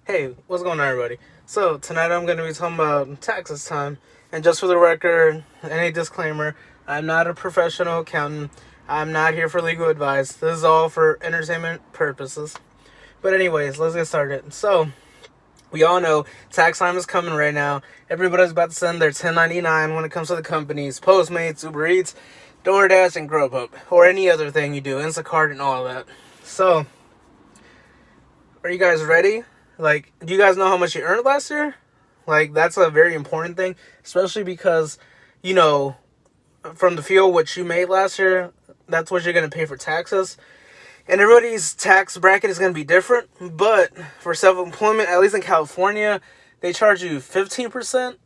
Hey, what's going on, everybody? So, tonight I'm going to be talking about taxes time. And just for the record, any disclaimer, I'm not a professional accountant. I'm not here for legal advice. This is all for entertainment purposes. But, anyways, let's get started. So, we all know tax time is coming right now. Everybody's about to send their 1099 when it comes to the companies, Postmates, Uber Eats, DoorDash, and Grubhub, or any other thing you do, Instacart, and all that. So, are you guys ready? Like, do you guys know how much you earned last year? Like, that's a very important thing, especially because, you know, from the field, what you made last year, that's what you're going to pay for taxes. And everybody's tax bracket is going to be different, but for self-employment, at least in California, they charge you 15%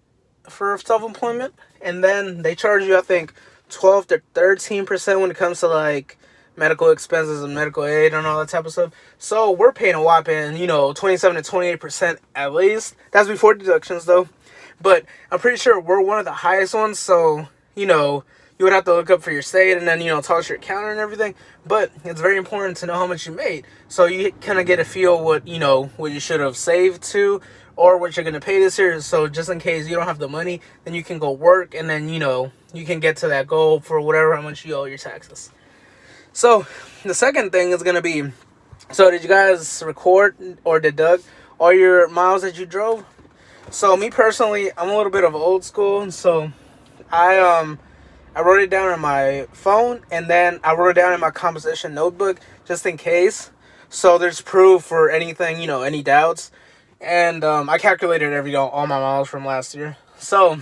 for self-employment, and then they charge you, I think, 12 to 13% when it comes to, like, medical expenses and medical aid and all that type of stuff. So we're paying a whopping, 27 to 28% at least. That's before deductions, though. But I'm pretty sure we're one of the highest ones, so, you would have to look up for your state and then, talk to your accountant and everything. But it's very important to know how much you made, so you kind of get a feel what you should have saved to, or what you're going to pay this year. So just in case you don't have the money, then you can go work, and then, you can get to that goal for whatever how much you owe your taxes. So the second thing is going to be, so did you guys record or deduct all your miles that you drove? So me personally, I'm a little bit of old school, so I wrote it down on my phone, and then I wrote it down in my composition notebook just in case. So there's proof for anything, any doubts. And I calculated all my miles from last year. So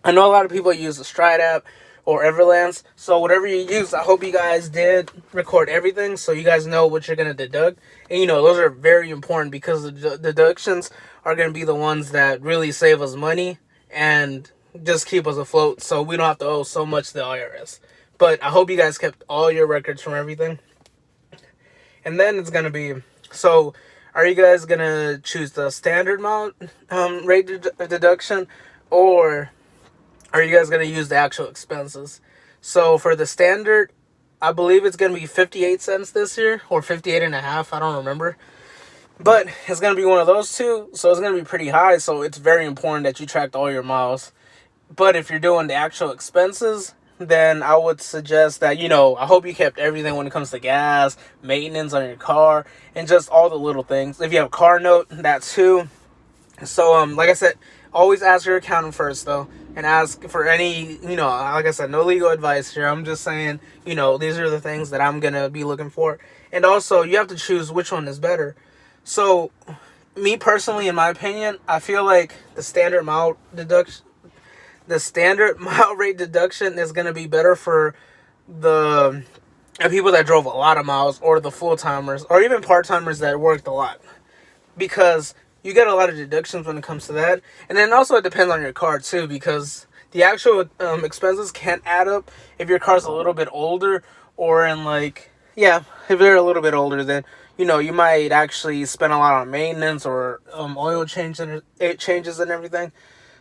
I know a lot of people use the Stride app or Everlance. So whatever you use, I hope you guys did record everything so you guys know what you're going to deduct. And, those are very important because the deductions are going to be the ones that really save us money and just keep us afloat so we don't have to owe so much to the IRS. But I hope you guys kept all your records from everything. And then it's going to be, so are you guys going to choose the standard amount rate deduction, or are you guys going to use the actual expenses? So for the standard, I believe it's going to be 58 cents this year, or 58 and a half, I don't remember. But it's going to be one of those two, so it's going to be pretty high, so it's very important that you tracked all your miles. But if you're doing the actual expenses, then I would suggest that, I hope you kept everything when it comes to gas, maintenance on your car, and just all the little things. If you have a car note, that too. So, like I said, always ask your accountant first, though, and ask for any, like I said, no legal advice here. I'm just saying, these are the things that I'm going to be looking for. And also, you have to choose which one is better. So, me personally, in my opinion, I feel like the standard mile rate deduction is going to be better for the people that drove a lot of miles, or the full-timers, or even part-timers that worked a lot, because you get a lot of deductions when it comes to that. And then also it depends on your car too, because the actual expenses can add up if your car's a little bit older, or if they're a little bit older, then you might actually spend a lot on maintenance or oil changes and everything.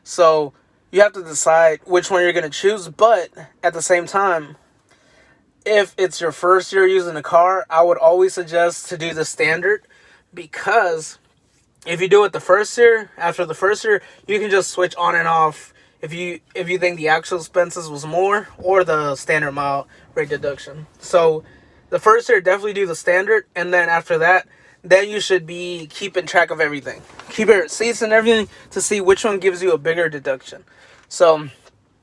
So you have to decide which one you're going to choose. But at the same time, if it's your first year using a car, I would always suggest to do the standard, because if you do it the first year, after the first year, you can just switch on and off if you think the actual expenses was more, or the standard mile rate deduction. So the first year, definitely do the standard, and then after that, then you should be keeping track of everything. Keep your receipts and everything to see which one gives you a bigger deduction. So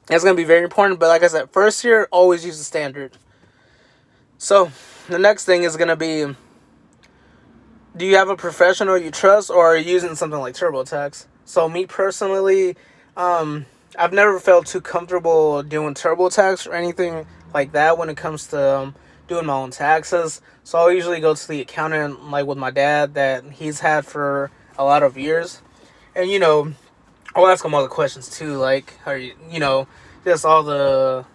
that's going to be very important. But like I said, first year, always use the standard. So the next thing is going to be, do you have a professional you trust, or are you using something like TurboTax? So me personally, I've never felt too comfortable doing TurboTax or anything like that when it comes to doing my own taxes. So I'll usually go to the accountant, like with my dad, that he's had for a lot of years. And, I'll ask him all the questions too, like, are you, just all the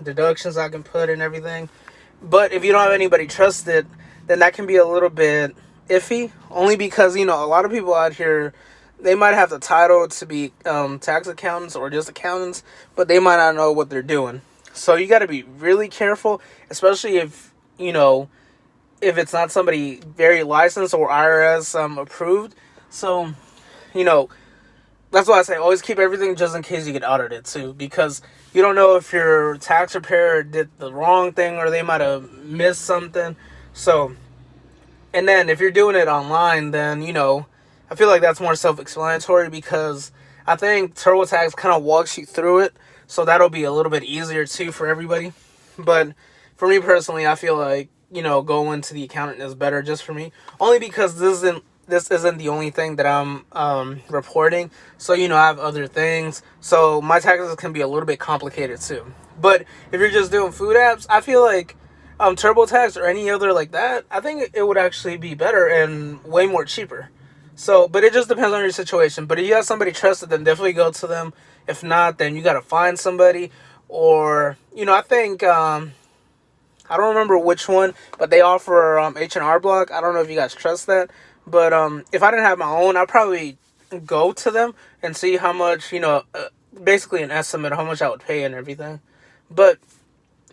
deductions I can put and everything. But if you don't have anybody trusted, then that can be a little bit iffy, only because, a lot of people out here, they might have the title to be tax accountants or just accountants, but they might not know what they're doing. So you got to be really careful, especially if, if it's not somebody very licensed or IRS approved. So, you know, that's why I say always keep everything just in case you get audited too, because you don't know if your tax preparer did the wrong thing or they might have missed something. So, and then if you're doing it online, then, I feel like that's more self-explanatory because I think TurboTax kind of walks you through it. So that'll be a little bit easier too for everybody. But for me personally, I feel like, going to the accountant is better just for me. Only because this isn't the only thing that I'm reporting. So, I have other things. So my taxes can be a little bit complicated too. But if you're just doing food apps, I feel like TurboTax or any other like that, I think it would actually be better and way more cheaper. So, but it just depends on your situation. But if you have somebody trusted, then definitely go to them. If not, then you got to find somebody. Or, I think, I don't remember which one, but they offer H&R Block. I don't know if you guys trust that. But if I didn't have my own, I'd probably go to them and see how much, basically an estimate of how much I would pay and everything. But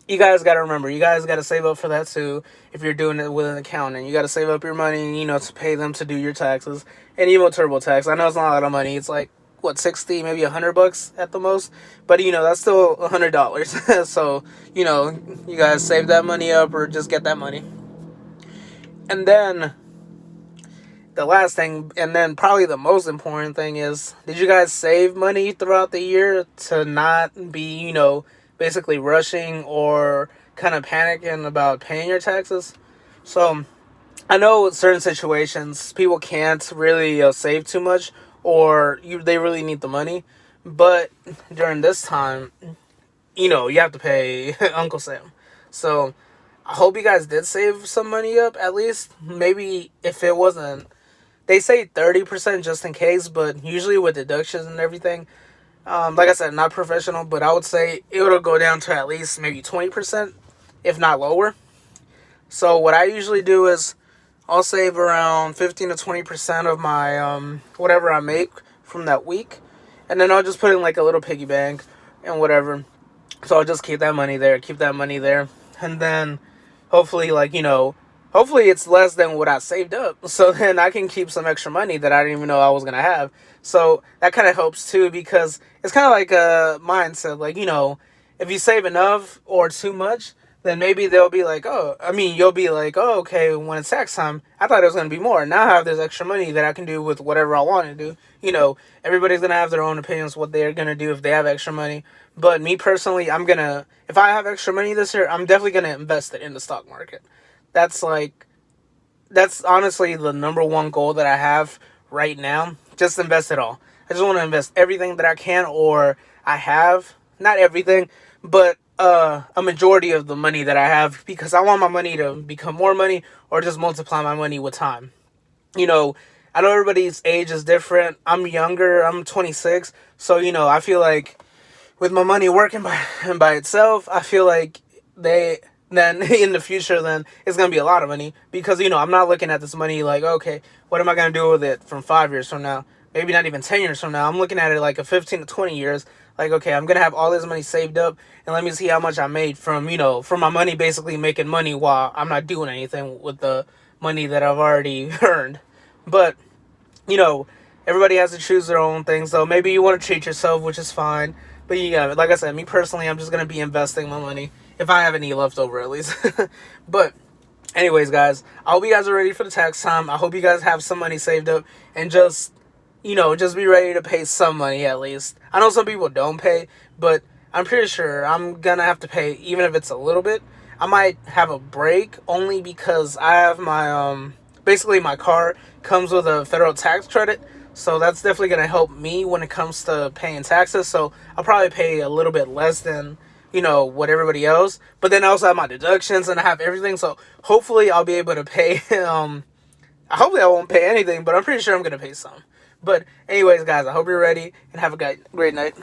you guys got to remember, you guys got to save up for that too. If you're doing it with an accountant, you got to save up your money, to pay them to do your taxes. And even TurboTax, I know it's not a lot of money. It's like, what, 60, maybe $100 at the most. But, that's still $100. So, you guys save that money up or just get that money. And then the last thing, and then probably the most important thing is, did you guys save money throughout the year to not be, basically rushing or kind of panicking about paying your taxes? So I know certain situations people can't really save too much, or they really need the money. But during this time, you have to pay Uncle Sam. So I hope you guys did save some money up at least. Maybe if it wasn't, they say 30% just in case, but usually with deductions and everything, like I said, not professional, but I would say it would go down to at least maybe 20%, if not lower. So what I usually do is I'll save around 15 to 20% of my whatever I make from that week, and then I'll just put in like a little piggy bank and whatever. So I'll just keep that money there, and then hopefully, hopefully it's less than what I saved up. So then I can keep some extra money that I didn't even know I was going to have. So that kind of helps too, because it's kind of like a mindset. Like, if you save enough or too much, then maybe they'll be like, you'll be like, oh, okay, when it's tax time, I thought it was going to be more. Now I have this extra money that I can do with whatever I want to do. Everybody's going to have their own opinions what they're going to do if they have extra money. But me personally, if I have extra money this year, I'm definitely going to invest it in the stock market. That's honestly the number one goal that I have right now. Just invest it all. I just want to invest everything that I can, or I have. Not everything, but a majority of the money that I have, because I want my money to become more money or just multiply my money with time. I know everybody's age is different. I'm younger. I'm 26. So, I feel like with my money working by itself, I feel like then in the future, then it's going to be a lot of money, because, I'm not looking at this money like, okay, what am I going to do with it from 5 years from now? Maybe not even 10 years from now. I'm looking at it like a 15 to 20 years. Like, okay, I'm going to have all this money saved up, and let me see how much I made from my money basically making money while I'm not doing anything with the money that I've already earned. But, everybody has to choose their own thing. So maybe you want to treat yourself, which is fine. But like I said, me personally, I'm just going to be investing my money, if I have any left over at least. But anyways, guys, I hope you guys are ready for the tax time. I hope you guys have some money saved up, and just be ready to pay some money at least. I know some people don't pay, but I'm pretty sure I'm going to have to pay, even if it's a little bit. I might have a break only because I have my, basically my car comes with a federal tax credit. So that's definitely going to help me when it comes to paying taxes. So I'll probably pay a little bit less than, what everybody else. But then I also have my deductions and I have everything. So hopefully I'll be able to pay, hopefully I won't pay anything, but I'm pretty sure I'm going to pay some. But anyways, guys, I hope you're ready and have a great night.